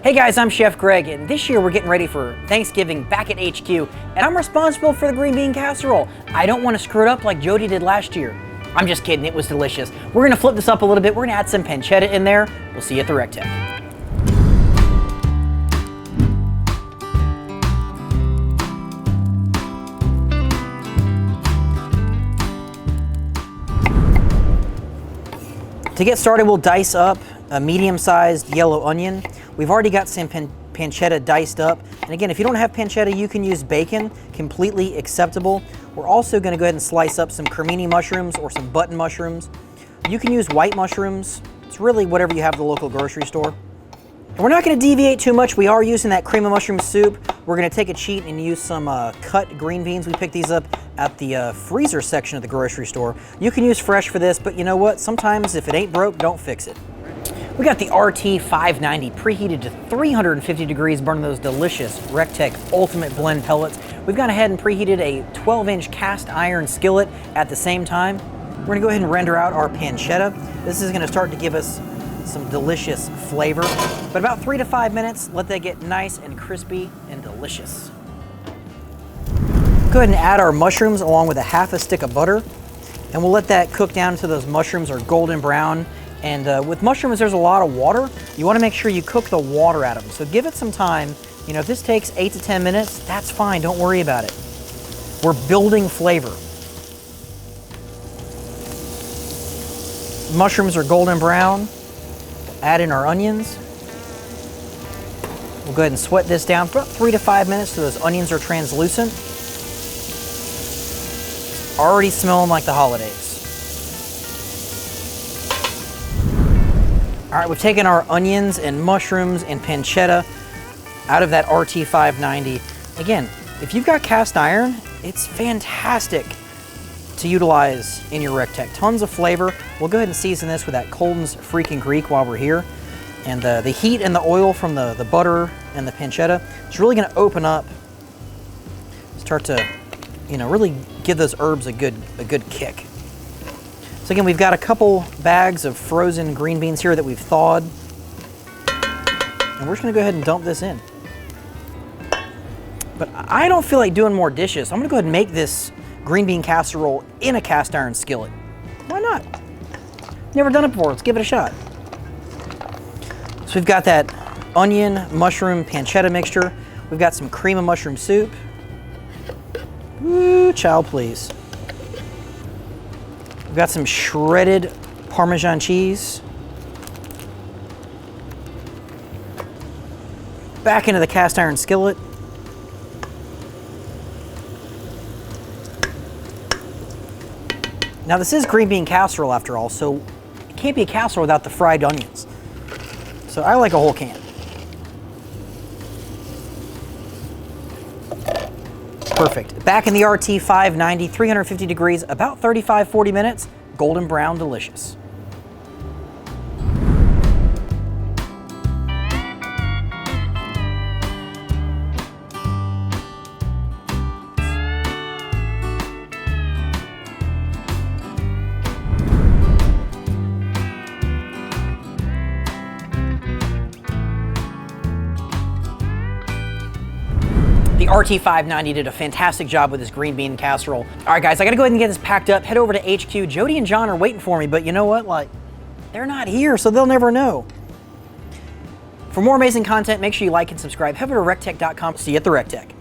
Hey guys, I'm Chef Greg, and this year we're getting ready for Thanksgiving back at HQ, and I'm responsible for the green bean casserole. I don't want to screw it up like Jody did last year. I'm just kidding, it was delicious. We're gonna flip this up a little bit. We're gonna add some pancetta in there. We'll see you at the recteq. To get started, we'll dice up a medium-sized yellow onion. We've already got some pancetta diced up. And again, if you don't have pancetta, you can use bacon, completely acceptable. We're also gonna go ahead and slice up some cremini mushrooms or some button mushrooms. You can use white mushrooms. It's really whatever you have at the local grocery store. And we're not gonna deviate too much. We are using that cream of mushroom soup. We're gonna take a cheat and use some cut green beans. We picked these up at the freezer section of the grocery store. You can use fresh for this, but you know what? Sometimes if it ain't broke, don't fix it. We got the RT 590 preheated to 350 degrees, burning those delicious recteq ultimate blend pellets. We've gone ahead and preheated a 12-inch cast iron skillet at the same time. We're gonna go ahead and render out our pancetta. This is gonna start to give us some delicious flavor, but about 3 to 5 minutes, let that get nice and crispy and delicious. Go ahead and add our mushrooms along with a half a stick of butter, and we'll let that cook down until those mushrooms are golden brown. And with mushrooms, there's a lot of water. You wanna make sure you cook the water out of them. So give it some time. You know, if this takes 8 to 10 minutes, that's fine, don't worry about it. We're building flavor. Mushrooms are golden brown. Add in our onions. We'll go ahead and sweat this down for about 3 to 5 minutes so those onions are translucent. It's already smelling like the holidays. All right, we've taken our onions and mushrooms and pancetta out of that RT 590. Again, if you've got cast iron, it's fantastic to utilize in your recteq. Tons of flavor. We'll go ahead and season this with that Colden's Freakin Greek while we're here. And the heat and the oil from the butter and the pancetta, it's really gonna open up, start to, you know, really give those herbs a good kick. So again, we've got a couple bags of frozen green beans here that we've thawed. And we're just gonna go ahead and dump this in. But I don't feel like doing more dishes. I'm gonna go ahead and make this green bean casserole in a cast iron skillet. Why not? Never done it before, let's give it a shot. So we've got that onion, mushroom, pancetta mixture. We've got some cream of mushroom soup. Ooh, child please. We've got some shredded Parmesan cheese. Back into the cast iron skillet. Now this is green bean casserole after all, so it can't be a casserole without the fried onions. So I like a whole can. Perfect. Back in the RT 590, 350 degrees, about 35-40 minutes, golden brown delicious. The RT 590 did a fantastic job with this green bean casserole. All right, guys, I gotta go ahead and get this packed up, head over to HQ. Jody and John are waiting for me, but you know what? Like, they're not here, so they'll never know. For more amazing content, make sure you like and subscribe. Head over to recteq.com. See you at the recteq.